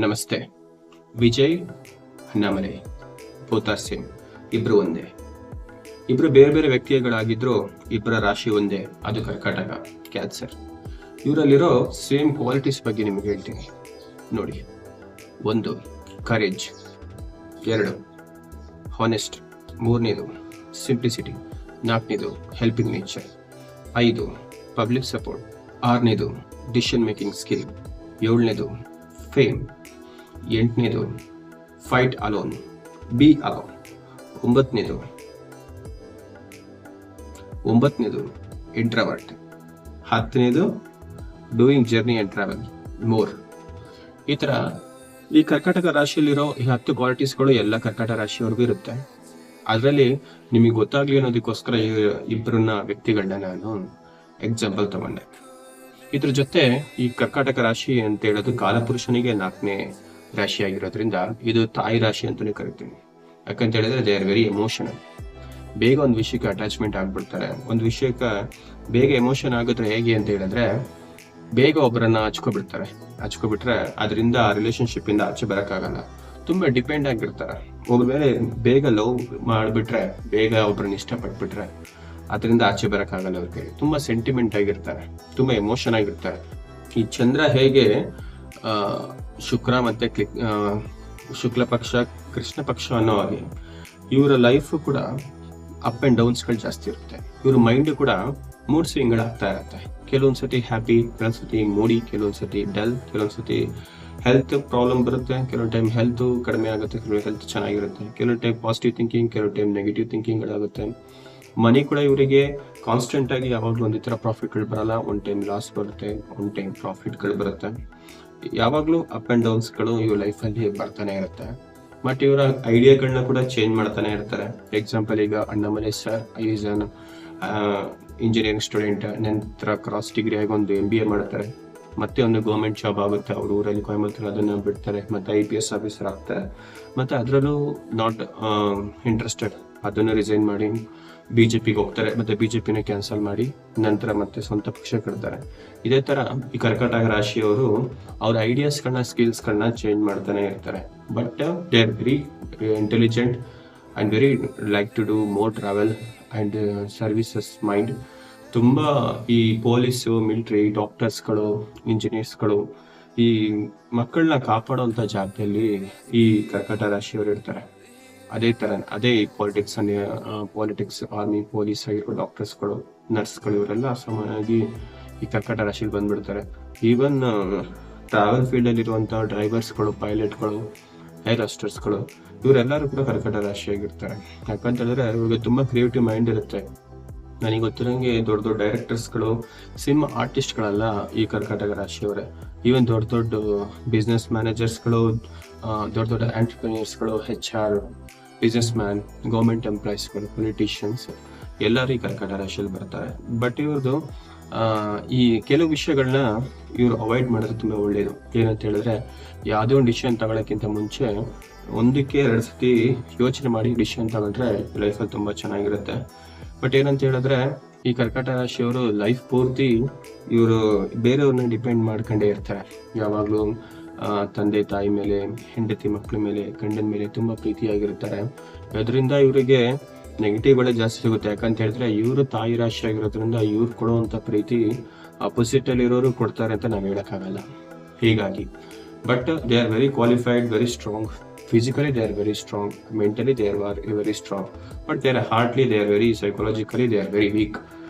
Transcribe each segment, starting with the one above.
ನಮಸ್ತೆ. ವಿಜಯ್, ಅಣ್ಣಾಮಲೈ, ಪೋತಾರ್ ಸೇಮ್, ಇಬ್ರು ಒಂದೇ. ಇಬ್ರು ಬೇರೆ ಬೇರೆ ವ್ಯಕ್ತಿಗಳಾಗಿದ್ರು ಇಬ್ಬರ ರಾಶಿ ಒಂದೇ, ಅದು ಕರ್ಕಾಟಕ, ಕ್ಯಾನ್ಸರ್. ಇವರಲ್ಲಿರೋ ಸೇಮ್ ಕ್ವಾಲಿಟೀಸ್ ಬಗ್ಗೆ ನಿಮಗೆ ಹೇಳ್ತೀನಿ ನೋಡಿ. 1, ಕರೇಜ್. 2, ಹಾನೆಸ್ಟ್. 3ನೇದು ಸಿಂಪ್ಲಿಸಿಟಿ. 4ನೇದು ಹೆಲ್ಪಿಂಗ್ ನೇಚರ್. 5, public support. 6ನೇದು ಡಿಸಿಷನ್ ಮೇಕಿಂಗ್ ಸ್ಕಿಲ್. 7ನೇದು ಫೇಮ್. 8ನೇದು ಫೈಟ್ ಅಲೋನ್, ಬಿ ಅಲೋನ್. 9ನೇದು ಇಂಟ್ರವರ್ಟ್. 10ನೇದು doing journey and travel more. ಈ ತರ ಈ ಕರ್ಕಾಟಕ ರಾಶಿಯಲ್ಲಿರೋ ಈ 10 ಕ್ವಾಲಿಟೀಸ್ಗಳು ಎಲ್ಲ ಕರ್ಕಾಟಕ ರಾಶಿಯವ್ರಿಗೂ ಇರುತ್ತೆ. ಅದರಲ್ಲಿ ನಿಮಗೆ ಗೊತ್ತಾಗ್ಲಿ ಅನ್ನೋದಕ್ಕೋಸ್ಕರ ಇಬ್ಬರನ್ನ ವ್ಯಕ್ತಿಗಳನ್ನ ನಾನು ಎಕ್ಸಾಂಪಲ್ ತಗೊಂಡೆ. ಇದ್ರ ಜೊತೆ ಈ ಕರ್ಕಾಟಕ ರಾಶಿ ಅಂತ ಹೇಳೋದು ಕಾಲಪುರುಷನಿಗೆ 4ನೇ ರಾಶಿ ಆಗಿರೋದ್ರಿಂದ ಇದು ತಾಯಿ ರಾಶಿ ಅಂತಾನೆ ಕರಿತೀನಿ. ಯಾಕಂತ ಹೇಳಿದ್ರೆ ದೇ ಆರ್ ವೆರಿ ಎಮೋಷನಲ್. ಬೇಗ ಒಂದು ವಿಷಯಕ್ಕೆ ಅಟ್ಯಾಚ್ಮೆಂಟ್ ಆಗ್ಬಿಡ್ತಾರೆ. ಒಂದು ವಿಷಯಕ್ಕೆ ಬೇಗ ಎಮೋಷನ್ ಆಗಿದ್ರೆ ಹೇಗೆ ಅಂತ ಹೇಳಿದ್ರೆ ಬೇಗ ಒಬ್ಬರನ್ನ ಹಚ್ಕೊಬಿಟ್ರೆ ಅದರಿಂದ ರಿಲೇಶನ್ಶಿಪ್ ಇಂದ ಆಚೆ ಬರಕ್ಕಾಗಲ್ಲ. ತುಂಬಾ ಡಿಪೆಂಡ್ ಆಗಿರ್ತಾರೆ. ಒಬ್ಬರ ಮೇಲೆ ಬೇಗ ಲವ್ ಮಾಡ್ಬಿಟ್ರೆ, ಬೇಗ ಒಬ್ಬರನ್ನ ಇಷ್ಟಪಟ್ಬಿಟ್ರೆ ಅದರಿಂದ ಆಚೆ ಬರಕ್ಕಾಗಲ್ಲ. ಅವ್ರಿಗೆ ತುಂಬಾ ಸೆಂಟಿಮೆಂಟ್ ಆಗಿರ್ತಾರೆ, ತುಂಬಾ ಎಮೋಷನ್ ಆಗಿರ್ತಾರೆ. ಈ ಚಂದ್ರ ಹೇಗೆ ಶುಕ್ರ ಮತ್ತೆ ಶುಕ್ಲ ಪಕ್ಷ ಕೃಷ್ಣ ಪಕ್ಷ ಅನ್ನೋ ಹಾಗೆ ಇವರ ಲೈಫ್ ಕೂಡ ಅಪ್ ಅಂಡ್ ಡೌನ್ಸ್ಗಳು ಜಾಸ್ತಿ ಇರುತ್ತೆ. ಇವ್ರ ಮೈಂಡ್ ಕೂಡ ಮೂಡ್ ಸ್ವಿಂಗ್ ಆಗ್ತಾ ಇರುತ್ತೆ. ಕೆಲವೊಂದ್ಸತಿ ಹ್ಯಾಪಿ, ಕೆಲವೊಂದ್ಸತಿ ಮೂಡಿ, ಕೆಲವೊಂದ್ಸತಿ ಡಲ್, ಕೆಲವೊಂದ್ಸತಿ ಹೆಲ್ತ್ ಪ್ರಾಬ್ಲಮ್ ಬರುತ್ತೆ, ಕೆಲವೊಂದು ಟೈಮ್ ಹೆಲ್ತ್ ಕಡಿಮೆ ಆಗುತ್ತೆ, ಕೆಲವು ಹೆಲ್ತ್ ಚೆನ್ನಾಗಿರುತ್ತೆ, ಕೆಲವೊಂದು ಟೈಮ್ ಪಾಸಿಟಿವ್ ಥಿಂಕಿಂಗ್, ಕೆಲವು ಟೈಮ್ ನೆಗೆಟಿವ್ ಥಿಂಕಿಂಗ್ಗಳಾಗುತ್ತೆ. ಮನಿ ಕೂಡ ಇವರಿಗೆ ಕಾನ್ಸ್ಟೆಂಟ್ ಆಗಿ ಯಾವಾಗಲೂ ಒಂದೇ ಥರ ಪ್ರಾಫಿಟ್ಗಳು ಬರಲ್ಲ. ಒನ್ ಟೈಮ್ ಲಾಸ್ ಬರುತ್ತೆ, ಒನ್ ಟೈಮ್ ಪ್ರಾಫಿಟ್ಗಳು ಬರುತ್ತೆ. ಯಾವಾಗಲೂ ಅಪ್ ಅಂಡ್ ಡೌನ್ಸ್ಗಳು ಇವ್ರ ಲೈಫಲ್ಲಿ ಬರ್ತಾನೆ ಇರುತ್ತೆ. ಬಟ್ ಇವರ ಐಡಿಯಾಗಳನ್ನ ಕೂಡ ಚೇಂಜ್ ಮಾಡ್ತಾನೆ ಇರ್ತಾರೆ. ಎಕ್ಸಾಂಪಲ್ ಈಗ Annamalai sir is an engineering student. ನಂತರ ಕ್ರಾಸ್ ಡಿಗ್ರಿ ಆಗಿ ಒಂದು MBA ಮಾಡ್ತಾರೆ. ಮತ್ತೆ ಒಂದು ಗೌರ್ಮೆಂಟ್ ಜಾಬ್ ಆಗುತ್ತೆ ಅವ್ರ ಊರಲ್ಲಿ ಕೊಯಮತ್ತೂರು, ಅದನ್ನ ಬಿಡ್ತಾರೆ. ಮತ್ತೆ IPS ಆಫೀಸರ್ ಆಗ್ತಾರೆ. ಮತ್ತೆ ಅದರಲ್ಲೂ ನಾಟ್ ಇಂಟ್ರೆಸ್ಟೆಡ್, ಅದನ್ನು ರಿಸೈನ್ ಮಾಡಿ BJPಗೆ ಹೋಗ್ತಾರೆ. ಮತ್ತೆ BJPನ ಕ್ಯಾನ್ಸಲ್ ಮಾಡಿ ನಂತರ ಮತ್ತೆ ಸ್ವಂತ ಪಕ್ಷ ಕಟ್ತಾರೆ. ಇದೇ ತರ ಈ ಕರ್ಕಾಟಕ ರಾಶಿಯವರು ಅವ್ರ ಐಡಿಯಾಸ್ಗಳನ್ನ, ಸ್ಕಿಲ್ಸ್ಗಳನ್ನ ಚೇಂಜ್ ಮಾಡ್ತಾನೆ ಇರ್ತಾರೆ. But they are very intelligent and very like to do more travel and services mind. ತುಂಬಾ ಈ ಪೊಲೀಸು, ಮಿಲಿಟರಿ, ಡಾಕ್ಟರ್ಸ್ಗಳು, ಇಂಜಿನಿಯರ್ಸ್ಗಳು ಈ ಮಕ್ಕಳನ್ನ ಕಾಪಾಡುವಂತ ಜಾಗದಲ್ಲಿ ಈ ಕರ್ಕಾಟಕ ರಾಶಿಯವರು ಇರ್ತಾರೆ. ಅದೇ ಪಾಲಿಟಿಕ್ಸ್, ಆರ್ಮಿ, ಪೊಲೀಸ್ ಆಗಿರೋ ಡಾಕ್ಟರ್ಸ್ಗಳು, ನರ್ಸ್ಗಳು ಇವರೆಲ್ಲ ಸಾಮಾನ್ಯವಾಗಿ ಈ ಕರ್ಕಾಟಕ ರಾಶಿಗೆ ಬಂದ್ಬಿಡ್ತಾರೆ. ಈವನ್ ಟ್ರಾವೆಲ್ ಫೀಲ್ಡ್ ಅಲ್ಲಿ ಇರುವಂತಹ ಡ್ರೈವರ್ಸ್ಗಳು, ಪೈಲಟ್ಗಳು, ಏರ್ ಹೋಸ್ಟರ್ಸ್ಗಳು ಇವರೆಲ್ಲರೂ ಕೂಡ ಕರ್ಕಾಟಕ ರಾಶಿಯಾಗಿರ್ತಾರೆ. ಯಾಕಂತ ಹೇಳಿದ್ರೆ ಇವ್ರಿಗೆ ತುಂಬಾ ಕ್ರಿಯೇಟಿವ್ ಮೈಂಡ್ ಇರುತ್ತೆ. ನನಗೆ ಗೊತ್ತಿರೋಂಗೆ ದೊಡ್ಡ ದೊಡ್ಡ ಡೈರೆಕ್ಟರ್ಸ್ಗಳು, ಸಿನಿಮಾ ಆರ್ಟಿಸ್ಟ್ಗಳೆಲ್ಲ ಈ ಕರ್ಕಾಟಕ ರಾಶಿಯವರೇ. ಈವನ್ ದೊಡ್ಡ ದೊಡ್ಡ ಬಿಸ್ನೆಸ್ ಮ್ಯಾನೇಜರ್ಸ್ಗಳು, ದೊಡ್ಡ ದೊಡ್ಡ ಆಂಟರ್ಪ್ರಿನಿಯರ್ಸ್ಗಳು, HR, ಬಿಸ್ನೆಸ್ ಮ್ಯಾನ್, ಗೌರ್ಮೆಂಟ್ ಎಂಪ್ಲಾಯೀಸ್ಗಳು, ಪೊಲಿಟಿಷಿಯನ್ಸ್ ಎಲ್ಲರೂ ಈ ಕರ್ಕಾಟಕ ರಾಶಿಯಲ್ಲಿ ಬರ್ತಾರೆ. ಬಟ್ ಇವ್ರದ್ದು ಈ ಕೆಲವು ವಿಷಯಗಳನ್ನ ಇವರು ಅವಾಯ್ಡ್ ಮಾಡೋದು ತುಂಬಾ ಒಳ್ಳೇದು. ಏನಂತ ಹೇಳಿದ್ರೆ ಯಾವುದೇ ಒಂದು ಡಿಸಿಷನ್ ತಗೊಳ್ಳೋಕ್ಕಿಂತ ಮುಂಚೆ 1-2 ಸತಿ ಯೋಚನೆ ಮಾಡಿ ಡಿಸಿಷನ್ ತಗೊಂಡ್ರೆ ಲೈಫಲ್ಲಿ ತುಂಬಾ ಚೆನ್ನಾಗಿರುತ್ತೆ. ಬಟ್ ಏನಂತ ಹೇಳಿದ್ರೆ ಈ ಕರ್ಕಾಟಕ ರಾಶಿಯವರು ಲೈಫ್ ಪೂರ್ತಿ ಇವರು ಬೇರೆಯವ್ರನ್ನ ಡಿಪೆಂಡ್ ಮಾಡ್ಕೊಂಡೇ ಇರ್ತಾರೆ. ಯಾವಾಗಲೂ ತಂದೆ ತಾಯಿ ಮೇಲೆ, ಹೆಂಡತಿ ಮಕ್ಕಳ ಮೇಲೆ, ಗಂಡನ ಮೇಲೆ ತುಂಬಾ ಪ್ರೀತಿಯಾಗಿರ್ತಾರೆ. ಅದರಿಂದ ಇವರಿಗೆ ನೆಗೆಟಿವ್ಗಳೇ ಜಾಸ್ತಿ ಸಿಗುತ್ತೆ. ಯಾಕಂತ ಹೇಳಿದ್ರೆ ಇವರು ತಾಯಿ ರಾಶಿ ಆಗಿರೋದ್ರಿಂದ ಇವ್ರು ಕೊಡುವಂತ ಪ್ರೀತಿ ಅಪೋಸಿಟ್ ಅಲ್ಲಿ ಇರೋರು ಕೊಡ್ತಾರೆ ಅಂತ ನಾವು ಹೇಳಕ್ಕಾಗಲ್ಲ. ಹೀಗಾಗಿ but they are very qualified, very strong. Physically they are very strong, mentally they are very strong, but they are hardly, they are very psychologically they are very weak.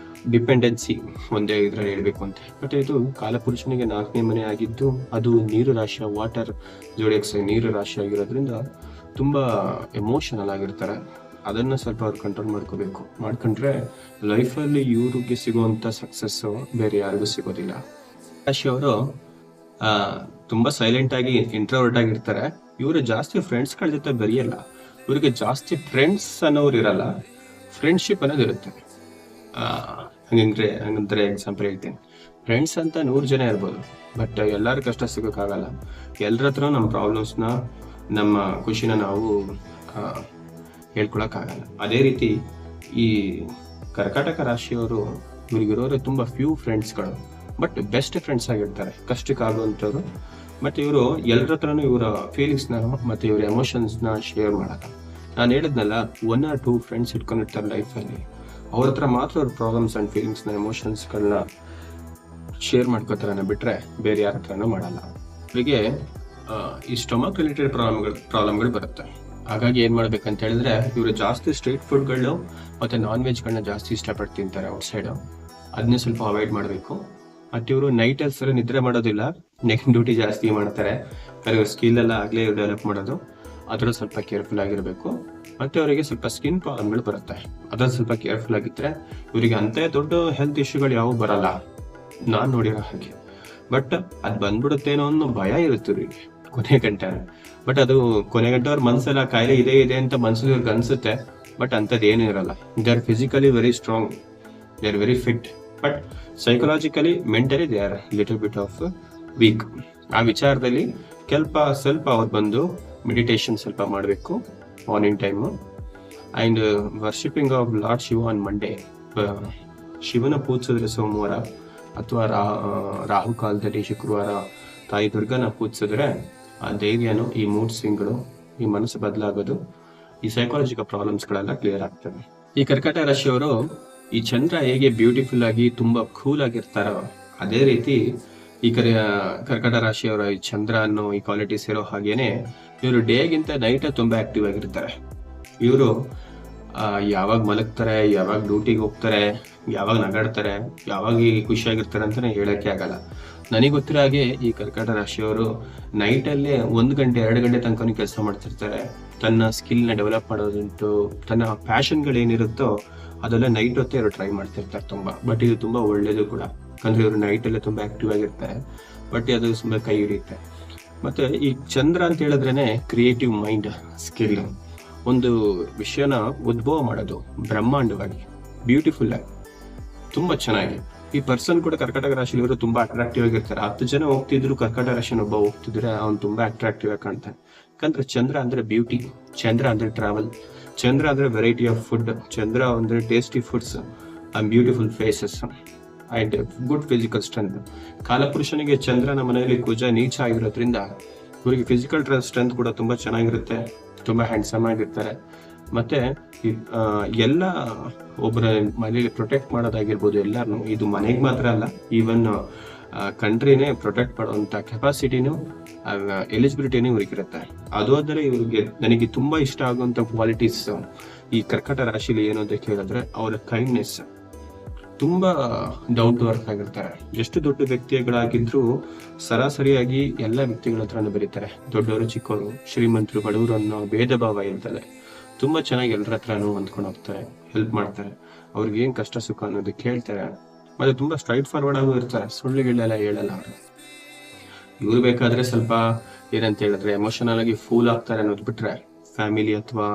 Dependency ಒಂದೇ ಇದ್ರಲ್ಲಿ ಹೇಳ್ಬೇಕು ಅಂತ. ಬಟ್ ಇದು ಕಾಲಪುರುಷನಿಗೆ 4ನೇ ಮನೆ ಆಗಿದ್ದು, ಅದು ನೀರು ರಾಶಿ, ವಾಟರ್ ಜೋಡಿಯಕ್ಸ್ ನೀರು ರಾಶಿ ಆಗಿರೋದ್ರಿಂದ ತುಂಬಾ ಎಮೋಷನಲ್ ಆಗಿರ್ತಾರೆ. ಅದನ್ನ ಸ್ವಲ್ಪ ಅವ್ರು ಕಂಟ್ರೋಲ್ ಮಾಡ್ಕೊಂಡ್ರೆ ಲೈಫಲ್ಲಿ ಇವ್ರಿಗೆ ಸಿಗುವಂತ ಸಕ್ಸಸ್ ಬೇರೆ ಯಾರಿಗೂ ಸಿಗೋದಿಲ್ಲ. ರಾಶಿಯವರು ತುಂಬಾ ಸೈಲೆಂಟ್ ಆಗಿ ಇಂಟ್ರೋವರ್ಟ್ ಆಗಿರ್ತಾರೆ. ಇವರು ಜಾಸ್ತಿ ಫ್ರೆಂಡ್ಸ್ಗಳ ಜೊತೆ ಬೆರೆಯಲ್ಲ. ಇವ್ರಿಗೆ ಜಾಸ್ತಿ ಫ್ರೆಂಡ್ಸ್ ಅನ್ನೋರು ಇರಲ್ಲ, ಫ್ರೆಂಡ್ಶಿಪ್ ಅನ್ನೋದು ಇರುತ್ತೆ. ಹಂಗಂದ್ರೆ ಎಕ್ಸಾಂಪಲ್ ಹೇಳ್ತೀನಿ. ಫ್ರೆಂಡ್ಸ್ ಅಂತ 100 ಜನ ಇರ್ಬೋದು, ಬಟ್ ಎಲ್ಲರ ಕಷ್ಟ ಸಿಗೋಕ್ಕಾಗಲ್ಲ. ಎಲ್ಲರ ಹತ್ರ ನಮ್ಮ ಪ್ರಾಬ್ಲಮ್ಸ್ನ, ನಮ್ಮ ಖುಷಿನ ನಾವು ಹೇಳ್ಕೊಳಕ್ಕಾಗಲ್ಲ. ಅದೇ ರೀತಿ ಈ ಕರ್ಕಾಟಕ ರಾಶಿಯವರು ಇವ್ರಿಗಿರೋರು ತುಂಬಾ ಫ್ಯೂ ಫ್ರೆಂಡ್ಸ್ಗಳು, ಬಟ್ ಬೆಸ್ಟ್ ಫ್ರೆಂಡ್ಸ್ ಆಗಿರ್ತಾರೆ. ಕಷ್ಟಕ್ಕಾಗುವಂಥವ್ರು ಬಟ್ ಇವರು ಎಲ್ಲರ ಹತ್ರನೂ ಇವರ ಫೀಲಿಂಗ್ಸ್ನ ಮತ್ತೆ ಇವ್ರ ಎಮೋಷನ್ಸ್ನ ಶೇರ್ ಮಾಡಲ್ಲ. ನಾನು ಹೇಳಿದ್ನಲ್ಲ, 1 or 2 ಫ್ರೆಂಡ್ಸ್ ಇಟ್ಕೊಂಡಿರ್ತಾರೆ ಲೈಫಲ್ಲಿ, ಅವ್ರ ಹತ್ರ ಮಾತ್ರ ಅವ್ರ ಪ್ರಾಬ್ಲಮ್ಸ್ ಅಂಡ್ ಫೀಲಿಂಗ್ಸ್ನ ಎಮೋಷನ್ಸ್ಗಳನ್ನ ಶೇರ್ ಮಾಡ್ಕೋತಾರನ್ನ ಬಿಟ್ರೆ ಬೇರೆ ಯಾರ ಹತ್ರನೂ ಮಾಡಲ್ಲ. ಅವರಿಗೆ ಈ ಸ್ಟೊಮಕ್ ರಿಲೇಟೆಡ್ ಪ್ರಾಬ್ಲಮ್ಗಳು ಬರುತ್ತೆ. ಹಾಗಾಗಿ ಏನ್ ಮಾಡ್ಬೇಕಂತ ಹೇಳಿದ್ರೆ, ಇವರು ಜಾಸ್ತಿ ಸ್ಟ್ರೀಟ್ ಫುಡ್ಗಳು ಮತ್ತೆ ನಾನ್ ವೆಜ್ಗಳನ್ನ ಜಾಸ್ತಿ ಇಷ್ಟಪಟ್ಟು ತಿಂತಾರೆ ಔಟ್ಸೈಡ್. ಅದನ್ನೇ ಸ್ವಲ್ಪ ಅವಾಯ್ಡ್ ಮಾಡಬೇಕು. ಮತ್ತೆ ಇವರು ನೈಟಲ್ಲಿ ಸರಿ ನಿದ್ರೆ ಮಾಡೋದಿಲ್ಲ, ನೆಕ್ಸ್ಟ್ ಡ್ಯೂಟಿ ಜಾಸ್ತಿ ಮಾಡ್ತಾರೆ. ಇವ್ರ ಸ್ಕಿಲ್ ಎಲ್ಲ ಆಗ್ಲೇ ಡೆವಲಪ್ ಮಾಡೋದು, ಅದ್ರ ಸ್ವಲ್ಪ ಕೇರ್ಫುಲ್ ಆಗಿರಬೇಕು. ಮತ್ತೆ ಅವರಿಗೆ ಸ್ವಲ್ಪ ಸ್ಕಿನ್ ಪ್ರಾಬ್ಲಮ್ಗಳು ಬರುತ್ತೆ, ಅದ್ರ ಸ್ವಲ್ಪ ಕೇರ್ಫುಲ್ ಆಗಿದ್ರೆ ಇವರಿಗೆ ಅಂತ ದೊಡ್ಡ ಹೆಲ್ತ್ ಇಶ್ಯೂಗಳು ಯಾವ ಬರಲ್ಲ ನಾನ್ ನೋಡಿರೋ ಹಾಗೆ. ಬಟ್ ಅದ್ ಬಂದ್ಬಿಡುತ್ತೇನೋ ಅನ್ನೋ ಭಯ ಇರುತ್ತೆ ಇವರಿಗೆ ಕೊನೆ ಗಂಟೆ. ಬಟ್ ಅದು ಕೊನೆ ಗಂಟೆ ಅವ್ರ ಮನ್ಸೆಲ್ಲ ಕಾಯಿಲೆ ಇದೆ ಅಂತ ಮನ್ಸಲ್ಲಿ ಇವ್ರಿಗೆ ಅನ್ಸುತ್ತೆ. ಬಟ್ ಅಂತದ್ ಏನು ಇರಲ್ಲ. They are physically very strong, they are very fit, but psychologically mentally they are little bit of weak. ಆ ವಿಚಾರದಲ್ಲಿ ಸ್ವಲ್ಪ ಅವ್ರು ಬಂದು ಮೆಡಿಟೇಷನ್ ಸ್ವಲ್ಪ ಮಾಡಬೇಕು morning time. And worshipping of Lord Shiva on Monday, ಶಿವನ ಪೂಜಿಸಿದ್ರೆ ಸೋಮವಾರ ಅಥವಾ ರಾಹು ಕಾಲದಲ್ಲಿ ಶುಕ್ರವಾರ ತಾಯಿ ದುರ್ಗನ ಪೂಜಿಸಿದ್ರೆ ಆ ಧೈರ್ಯನು, ಈ ಮೂಡ್ ಸ್ವಿಂಗ್ಗಳು, ಈ ಮನಸ್ಸು ಬದಲಾಗೋದು, ಈ ಸೈಕಾಲಜಿಕಲ್ ಪ್ರಾಬ್ಲಮ್ಸ್ಗಳೆಲ್ಲ ಕ್ಲಿಯರ್ ಆಗ್ತವೆ. ಈ ಕರ್ಕಟ ರಾಶಿಯವರು ಈ ಚಂದ್ರ ಹೇಗೆ ಬ್ಯೂಟಿಫುಲ್ ಆಗಿ ತುಂಬಾ ಕೂಲ್ ಆಗಿರ್ತಾರೋ ಅದೇ ರೀತಿ ಈ ಕರ್ಕಟ ರಾಶಿಯವರ ಈ ಚಂದ್ರ ಅನ್ನೋ ಈ ಕ್ವಾಲಿಟೀಸ್ ಇರೋ ಹಾಗೇನೆ ಇವರು ಡೇಗಿಂತ ನೈಟ್ ತುಂಬಾ ಆಕ್ಟಿವ್ ಆಗಿರ್ತಾರೆ. ಇವರು ಯಾವಾಗ ಮಲಗ್ತಾರೆ, ಯಾವಾಗ ಡ್ಯೂಟಿಗೆ ಹೋಗ್ತಾರೆ, ಯಾವಾಗ ನಗಾಡ್ತಾರೆ, ಯಾವಾಗ ಖುಷಿಯಾಗಿರ್ತಾರೆ ಅಂತಾನೆ ಹೇಳಕ್ಕೆ ಆಗಲ್ಲ. ನನಗೆ ಗೊತ್ತಿರೋ ಹಾಗೆ ಈ ಕರ್ಕಟ ರಾಶಿಯವರು ನೈಟಲ್ಲೇ 1 ಗಂಟೆ 2 ಗಂಟೆ ತನಕ ಕೆಲಸ ಮಾಡ್ತಿರ್ತಾರೆ. ತನ್ನ ಸ್ಕಿಲ್ನ ಡೆವಲಪ್ ಮಾಡೋದುಂಟು, ತನ್ನ ಪ್ಯಾಷನ್ಗಳೇನಿರುತ್ತೋ ಅದೆಲ್ಲ ನೈಟ್ ಹೊತ್ತೇ ಇವರು ಟ್ರೈ ಮಾಡ್ತಿರ್ತಾರೆ ತುಂಬಾ. ಬಟ್ ಇದು ತುಂಬಾ ಒಳ್ಳೇದು ಕೂಡ, ಯಾಕಂದ್ರೆ ಇವರು ನೈಟಲ್ಲೇ ತುಂಬಾ ಆಕ್ಟಿವ್ ಆಗಿರ್ತಾರೆ. ಬಟ್ ಅದು ತುಂಬಾ ಕೈ ಹಿಡಿಯುತ್ತೆ. ಮತ್ತೆ ಈ ಚಂದ್ರ ಅಂತ ಹೇಳಿದ್ರೇನೆ ಕ್ರಿಯೇಟಿವ್ ಮೈಂಡ್, ಸ್ಕಿಲ್, ಒಂದು ವಿಷಯನ ಉದ್ಭವ ಮಾಡೋದು ಬ್ರಹ್ಮಾಂಡವಾಗಿ, ಬ್ಯೂಟಿಫುಲ್ ಆಗಿ, ತುಂಬಾ ಚೆನ್ನಾಗಿ. ಈ ಪರ್ಸನ್ ಕೂಡ ಕರ್ಕಟಕ ರಾಶಿಯಲ್ಲಿ ಇವರು ತುಂಬಾ ಅಟ್ರಾಕ್ಟಿವ್ ಆಗಿರ್ತಾರೆ. 10 ಜನ ಹೋಗ್ತಿದ್ರು, ಕರ್ಕಟ ರಾಶಿನ ಒಬ್ಬ ಹೋಗ್ತಿದ್ರೆ ಅವ್ನು ತುಂಬಾ ಅಟ್ರಾಕ್ಟಿವ್ ಆಗಿ ಕಾಣ್ತಾನೆ. ಯಾಕಂದ್ರೆ ಚಂದ್ರ ಅಂದ್ರೆ ಬ್ಯೂಟಿ, ಚಂದ್ರ ಅಂದ್ರೆ ಟ್ರಾವೆಲ್, ಚಂದ್ರ ಅಂದ್ರೆ ವೆರೈಟಿ ಆಫ್ ಫುಡ್, ಚಂದ್ರ ಅಂದ್ರೆ tasty foods and beautiful faces and good physical strength. ಕಾಲಪುರುಷನಿಗೆ ಚಂದ್ರನ ಮನೆಯಲ್ಲಿ ಕುಜ ನೀಚ ಆಗಿರೋದ್ರಿಂದ ಇವರಿಗೆ ಫಿಸಿಕಲ್ ಸ್ಟ್ರೆಂತ್ ಕೂಡ ತುಂಬಾ ಚೆನ್ನಾಗಿರುತ್ತೆ, ತುಂಬಾ ಹ್ಯಾಂಡ್ಸಮ್ ಆಗಿರ್ತಾರೆ. ಮತ್ತೆ ಎಲ್ಲ ಒಬ್ಬರ ಮನೇಲಿ ಪ್ರೊಟೆಕ್ಟ್ ಮಾಡೋದಾಗಿರ್ಬೋದು ಎಲ್ಲಾರನು, ಇದು ಮನೆಗೆ ಮಾತ್ರ ಅಲ್ಲ, ಈವನ್ ಕಂಟ್ರಿನೇ ಪ್ರೊಟೆಕ್ಟ್ ಮಾಡುವಂತ ಕೆಪಾಸಿಟಿನೂ ಎಲಿಜಿಬಿಲಿಟಿನೂ ಇವ್ರಿಗಿರುತ್ತೆ. ಅದು ಆದ್ರೆ ಇವ್ರಿಗೆ ನನಗೆ ತುಂಬಾ ಇಷ್ಟ ಆಗುವಂತ ಕ್ವಾಲಿಟೀಸ್ ಈ ಕರ್ಕಟ ರಾಶಿಲಿ ಏನು ಅಂತ ಕೇಳಿದ್ರೆ ಅವರ ಕೈಂಡ್ನೆಸ್. ತುಂಬಾ ಡೌನ್ ಟು ಅರ್ತ್ ಆಗಿರ್ತಾರೆ. ಎಷ್ಟು ದೊಡ್ಡ ವ್ಯಕ್ತಿಗಳಾಗಿದ್ರು ಸರಾಸರಿಯಾಗಿ ಎಲ್ಲ ವ್ಯಕ್ತಿಗಳ ಹತ್ರನೂ ಬೆರೀತಾರೆ. ದೊಡ್ಡವರು ಚಿಕ್ಕವರು, ಶ್ರೀಮಂತರು ಬಡವರು ಅನ್ನೋ ಭೇದ ಭಾವ ಇರ್ತದೆ. ತುಂಬಾ ಚೆನ್ನಾಗಿ ಎಲ್ಲರ ಹತ್ರನೂ ಹೊಂದ್ಕೊಂಡು ಹೋಗ್ತಾರೆ, ಹೆಲ್ಪ್ ಮಾಡ್ತಾರೆ, ಅವ್ರಿಗೆ ಏನ್ ಕಷ್ಟ ಸುಖ ಅನ್ನೋದು ಕೇಳ್ತಾರೆ. ಮತ್ತೆ ತುಂಬಾ ಸ್ಟ್ರೈಟ್ ಫಾರ್ವರ್ಡ್ ಆಗೂ ಇರ್ತಾರೆ, ಸುಳ್ಳುಗಳೆಲ್ಲ ಹೇಳಲ್ಲ ಅವರು. ಇವ್ರು ಬೇಕಾದ್ರೆ ಸ್ವಲ್ಪ ಏನಂತ ಹೇಳಿದ್ರೆ ಎಮೋಷನಲ್ ಆಗಿ ಫೂಲ್ ಆಗ್ತಾರೆ ಅನ್ನೋದು ಬಿಟ್ರೆ, ಫ್ಯಾಮಿಲಿ ಅಥವಾ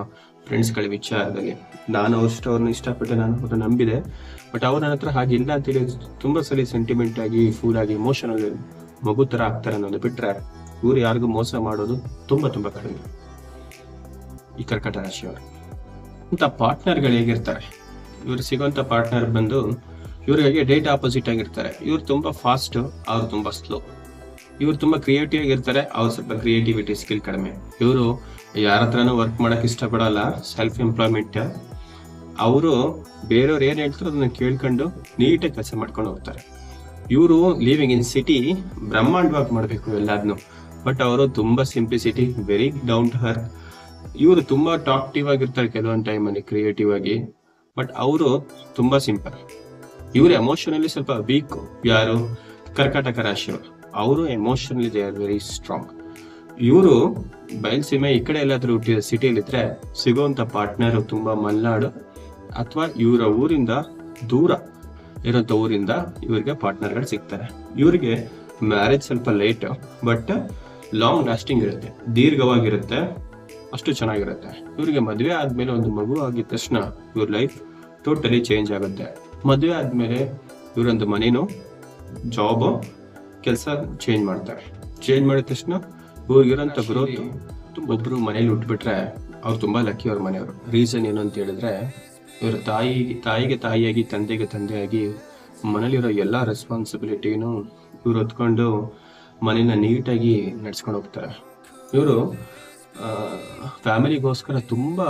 ಫ್ರೆಂಡ್ಸ್ಗಳ ವಿಚಾರದಲ್ಲಿ ನಾನು ಅವ್ರನ್ನ ಇಷ್ಟಪಟ್ಟೆ, ನಾನು ಅವ್ರನ್ನ ನಂಬಿದೆ. ಬಟ್ ಅವ್ರ ನನ್ನ ಹತ್ರ ಹಾಗಿಲ್ಲ ಅಂತೇಳಿ ತುಂಬಾ ಸಲ ಸೆಂಟಿಮೆಂಟ್ ಆಗಿ ಫೂಲ್ ಆಗಿ ಎಮೋಷನಲ್ ಮಗು ತರ ಆಗ್ತಾರೆ ಅನ್ನೋದು ಬಿಟ್ರೆ, ಇವ್ರು ಯಾರಿಗೂ ಮೋಸ ಮಾಡೋದು ತುಂಬಾ ತುಂಬಾ ಕಡಿಮೆ ಈ ಕರ್ಕಟ ರಾಶಿಯವರು. ಇಂಥ ಪಾರ್ಟ್ನರ್ಗಳು ಹೇಗಿರ್ತಾರೆ, ಇವ್ರು ಸಿಗುವಂತ ಪಾರ್ಟ್ನರ್ ಬಂದು ಇವ್ರಿಗೆ ಡೇಟ್ ಆಪೋಸಿಟ್ ಆಗಿರ್ತಾರೆ. ಇವ್ರು ತುಂಬಾ ಫಾಸ್ಟ್, ಅವ್ರು ತುಂಬಾ ಸ್ಲೋ. ಇವ್ರು ತುಂಬಾ ಕ್ರಿಯೇಟಿವ್ ಆಗಿರ್ತಾರೆ, ಅವ್ರು ಸ್ವಲ್ಪ ಕ್ರಿಯೇಟಿವಿಟಿ ಸ್ಕಿಲ್ ಕಡಿಮೆ. ಇವರು ಯಾರ ಹತ್ರನೂ ವರ್ಕ್ ಮಾಡಕ್ ಇಷ್ಟಪಡಲ್ಲ, ಸೆಲ್ಫ್ ಎಂಪ್ಲಾಯ್ಮೆಂಟ್. ಅವರು ಬೇರೆಯವ್ರು ಏನ್ ಹೇಳ್ತಾರೋ ಅದನ್ನ ಕೇಳ್ಕೊಂಡು ನೀಟಾಗಿ ಕೆಲಸ ಮಾಡ್ಕೊಂಡು ಹೋಗ್ತಾರೆ. ಇವರು ಲಿವಿಂಗ್ ಇನ್ ಸಿಟಿ, ಬ್ರಹ್ಮಾಂಡವಾಗಿ ಮಾಡ್ಬೇಕು ಎಲ್ಲಾದ್ನು. ಬಟ್ ಅವರು ತುಂಬಾ simplicity, very down to earth. ಇವರು ತುಂಬಾ ಟಾಕ್ಟಿವ್ ಆಗಿರ್ತಾರೆ ಕೆಲವೊಂದು ಟೈಮಲ್ಲಿ, ಕ್ರಿಯೇಟಿವ್ ಆಗಿ. ಬಟ್ ಅವರು ತುಂಬಾ ಸಿಂಪಲ್. ಇವರು ಎಮೋಷನಲಿ ಸ್ವಲ್ಪ ವೀಕ್. ಯಾರು? ಕರ್ಕಾಟಕ ರಾಶಿಯವರು. ಅವರು emotionally they are very strong. ಇವರು ಬಯಲ್ಸೀಮೆ ಈ ಕಡೆ ಎಲ್ಲಾದ್ರೂ ಹುಟ್ಟಿದ ಸಿಟಿಯಲ್ಲಿದ್ರೆ ಸಿಗುವಂತ ಪಾರ್ಟ್ನರ್ ತುಂಬಾ ಮಲೆನಾಡು ಅಥವಾ ಇವರ ಊರಿಂದ ದೂರ ಇರೋಂಥ ಊರಿಂದ ಇವರಿಗೆ ಪಾರ್ಟ್ನರ್ಗಳು ಸಿಗ್ತಾರೆ. ಇವರಿಗೆ ಮ್ಯಾರೇಜ್ ಸ್ವಲ್ಪ ಲೇಟ್, ಬಟ್ ಲಾಂಗ್ ಲಾಸ್ಟಿಂಗ್ ಇರುತ್ತೆ, ದೀರ್ಘವಾಗಿರುತ್ತೆ, ಅಷ್ಟು ಚೆನ್ನಾಗಿರುತ್ತೆ. ಇವರಿಗೆ ಮದುವೆ ಆದ್ಮೇಲೆ ಒಂದು ಮಗು ಆಗಿದ ತಕ್ಷಣ ಇವ್ರ ಲೈಫ್ ಟೋಟಲಿ ಚೇಂಜ್ ಆಗುತ್ತೆ. ಮದುವೆ ಆದ್ಮೇಲೆ ಇವರೊಂದು ಮನೇನು, ಜಾಬ್, ಕೆಲಸ ಚೇಂಜ್ ಮಾಡ್ತಾರೆ. ಚೇಂಜ್ ಮಾಡಿದ ತಕ್ಷಣ ಇವ್ರಿಗಿರೋಂಥ ಗ್ರೋತ್. ಒಬ್ರು ಮನೇಲಿ ಹುಟ್ಬಿಟ್ರೆ ಅವ್ರು ತುಂಬಾ ಲಕ್ಕಿ ಅವ್ರ ಮನೆಯವರು. ರೀಸನ್ ಏನು ಅಂತ ಹೇಳಿದ್ರೆ, ಇವ್ರ ತಾಯಿಗೆ ತಾಯಿಯಾಗಿ, ತಂದೆಗೆ ತಂದೆಯಾಗಿ ಮನೇಲಿರೋ ಎಲ್ಲಾ ರೆಸ್ಪಾನ್ಸಿಬಿಲಿಟಿನೂ ಇವ್ರು ಹೊತ್ಕೊಂಡು ಮನೇನ ನೀಟಾಗಿ ನಡ್ಸ್ಕೊಂಡು ಹೋಗ್ತಾರೆ. ಇವರು ಫ್ಯಾಮಿಲಿಗೋಸ್ಕರ ತುಂಬ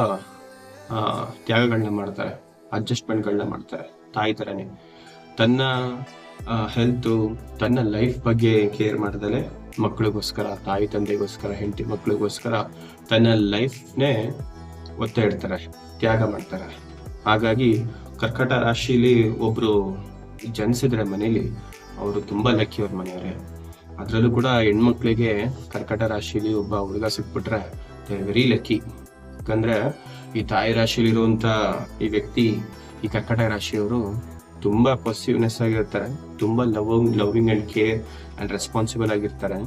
ತ್ಯಾಗಗಳನ್ನ ಮಾಡ್ತಾರೆ, ಅಡ್ಜಸ್ಟ್ಮೆಂಟ್ಗಳನ್ನ ಮಾಡ್ತಾರೆ. ತಾಯಿ ಥರನೇ ತನ್ನ ಹೆಲ್ತು, ತನ್ನ ಲೈಫ್ ಬಗ್ಗೆ ಕೇರ್ ಮಾಡ್ದಲೆ ಮಕ್ಕಳಿಗೋಸ್ಕರ, ತಾಯಿ ತಂದೆಗೋಸ್ಕರ, ಹೆಂಡತಿ ಮಕ್ಕಳಿಗೋಸ್ಕರ ತನ್ನ ಲೈಫ್ನೇ ಒತ್ತ ಇಡ್ತಾರೆ, ತ್ಯಾಗ ಮಾಡ್ತಾರೆ. ಹಾಗಾಗಿ ಕರ್ಕಟ ರಾಶಿಲಿ ಒಬ್ರು ಜನಿಸಿದ್ರೆ ಮನೇಲಿ ಅವರು ತುಂಬಾ ಲಕ್ಕಿ ಅವ್ರ ಮನೆಯವರೇ. ಅದರಲ್ಲೂ ಕೂಡ ಹೆಣ್ಮಕ್ಳಿಗೆ ಕರ್ಕಟ ರಾಶಿಲಿ ಒಬ್ಬ ಹುಡುಗ ಸಿಕ್ಬಿಟ್ರೆ ದೇ ಆರ್ ವೆರಿ ಲಕ್ಕಿ. ಯಾಕಂದ್ರೆ ಈ ತಾಯಿ ರಾಶಿಲಿರುವಂತ ಈ ವ್ಯಕ್ತಿ, ಈ ಕರ್ಕಟ ರಾಶಿಯವರು ತುಂಬಾ ಪಾಸಿಟಿವ್ನೆಸ್ ಆಗಿರ್ತಾರೆ, ತುಂಬಾ loving and care and responsible ಆಗಿರ್ತಾರೆ.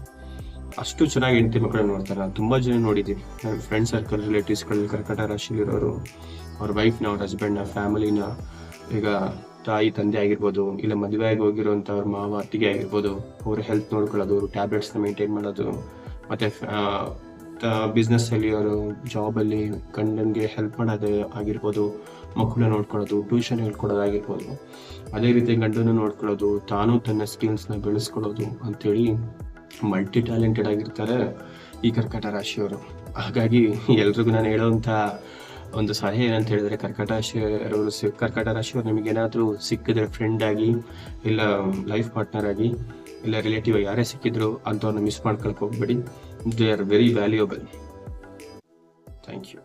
ಅಷ್ಟು ಚೆನ್ನಾಗಿ ಹೆಂಡತಿ ಮಕ್ಕಳನ್ನ ನೋಡ್ತಾರೆ. ನಾನು ತುಂಬಾ ಜನ ನೋಡಿದ್ದೀನಿ, ನನ್ನ ಫ್ರೆಂಡ್ ಸರ್ಕಲ್, ರಿಲೇಟಿವ್ಸ್ಗಳಲ್ಲಿ ಕರ್ಕಟ ರಾಶಿಲಿರೋರು ಅವ್ರ ವೈಫ್ನ, ಅವ್ರ ಹಸ್ಬೆಂಡ್ನ, ಫ್ಯಾಮಿಲಿನ, ಈಗ ತಾಯಿ ತಂದೆ ಆಗಿರ್ಬೋದು, ಇಲ್ಲ ಮದುವೆ ಆಗಿ ಹೋಗಿರುವಂಥ ಅವ್ರ ಮಾವ ಅತ್ತಿಗೆ ಆಗಿರ್ಬೋದು, ಅವ್ರ ಹೆಲ್ತ್ ನೋಡ್ಕೊಳ್ಳೋದು, ಟ್ಯಾಬ್ಲೆಟ್ಸ್ನ ಮೇಂಟೈನ್ ಮಾಡೋದು, ಮತ್ತೆ ಬಿಸ್ನೆಸ್ಸಲ್ಲಿ ಅವರು ಜಾಬಲ್ಲಿ ಗಂಡನಿಗೆ ಹೆಲ್ಪ್ ಮಾಡೋದು ಆಗಿರ್ಬೋದು, ಮಕ್ಕಳನ್ನ ನೋಡ್ಕೊಳ್ಳೋದು, ಟ್ಯೂಷನ್ ಹೇಳ್ಕೊಡೋದಾಗಿರ್ಬೋದು, ಅದೇ ರೀತಿ ಗಂಡನ ನೋಡ್ಕೊಳ್ಳೋದು, ತಾನು ತನ್ನ ಸ್ಕಿಲ್ಸ್ನ ಬೆಳೆಸ್ಕೊಳ್ಳೋದು ಅಂತೇಳಿ ಮಲ್ಟಿ ಟ್ಯಾಲೆಂಟೆಡ್ ಆಗಿರ್ತಾರೆ ಈ ಕರ್ಕಟ ರಾಶಿಯವರು. ಹಾಗಾಗಿ ಎಲ್ರಿಗೂ ನಾನು ಹೇಳೋವಂಥ ಒಂದು ಸಲಹೆ ಏನಂತ ಹೇಳಿದ್ರೆ, ಕರ್ಕಟ ರಾಶಿಯವರು ನಿಮಗೇನಾದರೂ ಸಿಕ್ಕಿದ್ರೆ ಫ್ರೆಂಡ್ ಆಗಿ, ಇಲ್ಲ ಲೈಫ್ ಪಾರ್ಟ್ನರ್ ಆಗಿ, ಇಲ್ಲ ರಿಲೇಟಿವ್ ಯಾರೇ ಸಿಕ್ಕಿದ್ರು ಅಂಥವ್ರನ್ನ ಮಿಸ್ ಮಾಡ್ಕೊಳಕ್ಕೆ ಹೋಗ್ಬೇಡಿ. They are very valuable. Thank you.